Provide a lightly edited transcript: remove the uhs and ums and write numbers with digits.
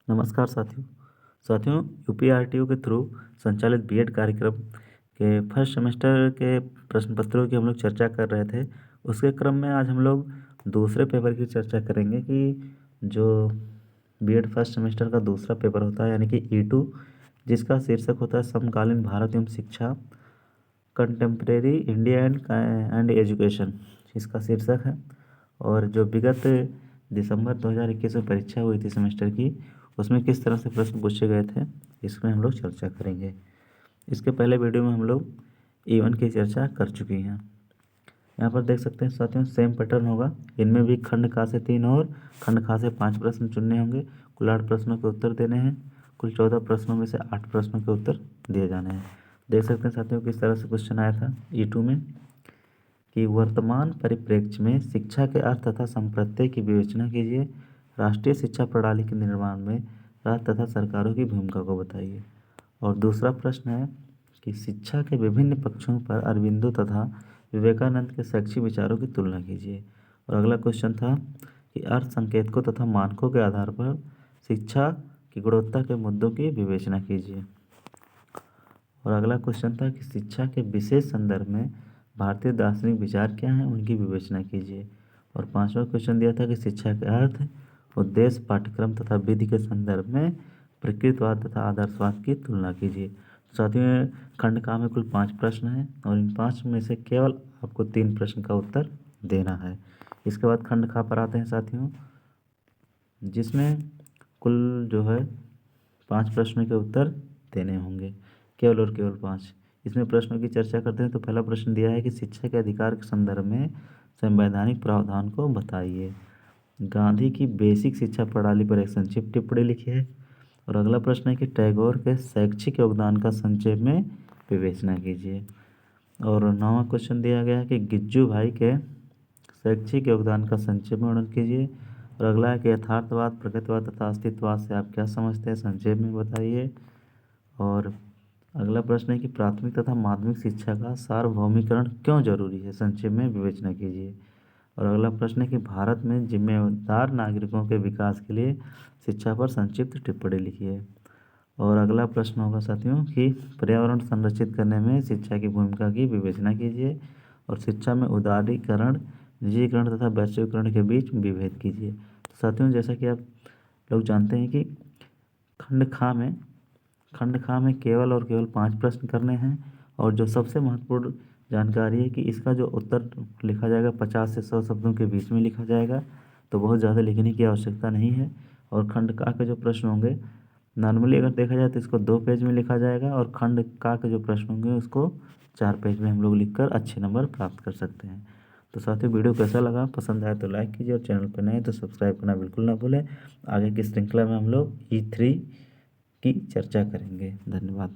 नमस्कार साथियों यूपीआरटीओ के थ्रू संचालित बीएड कार्यक्रम के फर्स्ट सेमेस्टर के प्रश्न पत्रों की हम लोग चर्चा कर रहे थे। उसके क्रम में आज हम लोग दूसरे पेपर की चर्चा करेंगे कि जो बीएड फर्स्ट सेमेस्टर का दूसरा पेपर होता है यानी कि E2, जिसका शीर्षक होता है समकालीन भारत एवं शिक्षा, कंटेम्प्रेरी इंडिया एंड एजुकेशन, इसका शीर्षक है। और जो विगत दिसंबर 2021 में परीक्षा हुई थी सेमेस्टर की, उसमें किस तरह से प्रश्न पूछे गए थे, इसमें हम लोग चर्चा करेंगे। इसके पहले वीडियो में हम लोग E1 की चर्चा कर चुकी हैं। यहाँ पर देख सकते हैं साथियों, सेम पैटर्न होगा। इनमें भी खंड का से 3 और खंड खा से 5 प्रश्न चुनने होंगे। कुल 8 प्रश्नों के उत्तर देने हैं। कुल 14 प्रश्नों में से 8 प्रश्नों के उत्तर दिए जाने हैं। देख सकते हैं साथियों किस तरह से क्वेश्चन आया था E2 में कि वर्तमान परिप्रेक्ष्य में शिक्षा के अर्थ तथा संप्रत्यय की विवेचना कीजिए। राष्ट्रीय शिक्षा प्रणाली के निर्माण में राज्य तथा सरकारों की भूमिका को बताइए। और दूसरा प्रश्न है कि शिक्षा के विभिन्न पक्षों पर अरविंदो तथा विवेकानंद के शैक्षिक विचारों की तुलना कीजिए। और अगला क्वेश्चन था कि अर्थ संकेतकों तथा मानकों के आधार पर शिक्षा की गुणवत्ता के मुद्दों की विवेचना कीजिए। और अगला क्वेश्चन था कि शिक्षा के विशेष संदर्भ में भारतीय दार्शनिक विचार क्या हैं, उनकी विवेचना कीजिए। और 5वां क्वेश्चन दिया था कि शिक्षा के अर्थ, उद्देश्य, पाठ्यक्रम तथा विधि के संदर्भ में प्रकृतवाद तथा आदर्शवाद की तुलना कीजिए। साथियों खंड का में कुल 5 प्रश्न हैं और इन 5 में से केवल आपको 3 प्रश्न का उत्तर देना है। इसके बाद खंड खा पर आते हैं साथियों, जिसमें कुल जो है 5 प्रश्नों के उत्तर देने होंगे, केवल और केवल 5। इसमें प्रश्नों की चर्चा करते हैं तो पहला प्रश्न दिया है कि शिक्षा के अधिकार के संदर्भ में संवैधानिक प्रावधान को बताइए। गांधी की बेसिक शिक्षा प्रणाली पर एक संक्षिप्त टिप्पणी लिखिए। और अगला प्रश्न है कि टैगोर के शैक्षिक योगदान का संक्षेप में विवेचना कीजिए। और 9वां क्वेश्चन दिया गया है कि गिज्जू भाई के शैक्षिक योगदान का संक्षेप में वर्णन कीजिए। और अगला है कि यथार्थवाद, प्रकृतिवाद तथा अस्तित्ववाद से आप क्या समझते हैं, संक्षेप में बताइए। और अगला प्रश्न है कि प्राथमिक तथा माध्यमिक शिक्षा का सार्वभौमिकरण क्यों जरूरी है, संक्षेप में विवेचना कीजिए। और अगला प्रश्न है कि भारत में जिम्मेदार नागरिकों के विकास के लिए शिक्षा पर संक्षिप्त टिप्पणी लिखिए। और अगला प्रश्न होगा साथियों कि पर्यावरण संरक्षित करने में शिक्षा की भूमिका की विवेचना कीजिए। और शिक्षा में उदारीकरण, निजीकरण तथा वैश्वीकरण के बीच विभेद कीजिए। तो साथियों जैसा कि आप लोग जानते हैं कि खंड खा में केवल और केवल 5 प्रश्न करने हैं। और जो सबसे महत्वपूर्ण जानकारी है कि इसका जो उत्तर लिखा जाएगा 50 से 100 शब्दों के बीच में लिखा जाएगा, तो बहुत ज़्यादा लिखने की आवश्यकता नहीं है। और खंड का के जो प्रश्न होंगे, नॉर्मली अगर देखा जाए तो इसको 2 पेज में लिखा जाएगा और खंड का के जो प्रश्न होंगे उसको 4 पेज में हम लोग लिखकर अच्छे नंबर प्राप्त कर सकते हैं। तो साथियों वीडियो कैसा लगा, पसंद आया तो लाइक कीजिए और चैनल पर नए तो सब्सक्राइब करना बिल्कुल ना भूलें। आगे की श्रृंखला में हम लोग E3 की चर्चा करेंगे। धन्यवाद।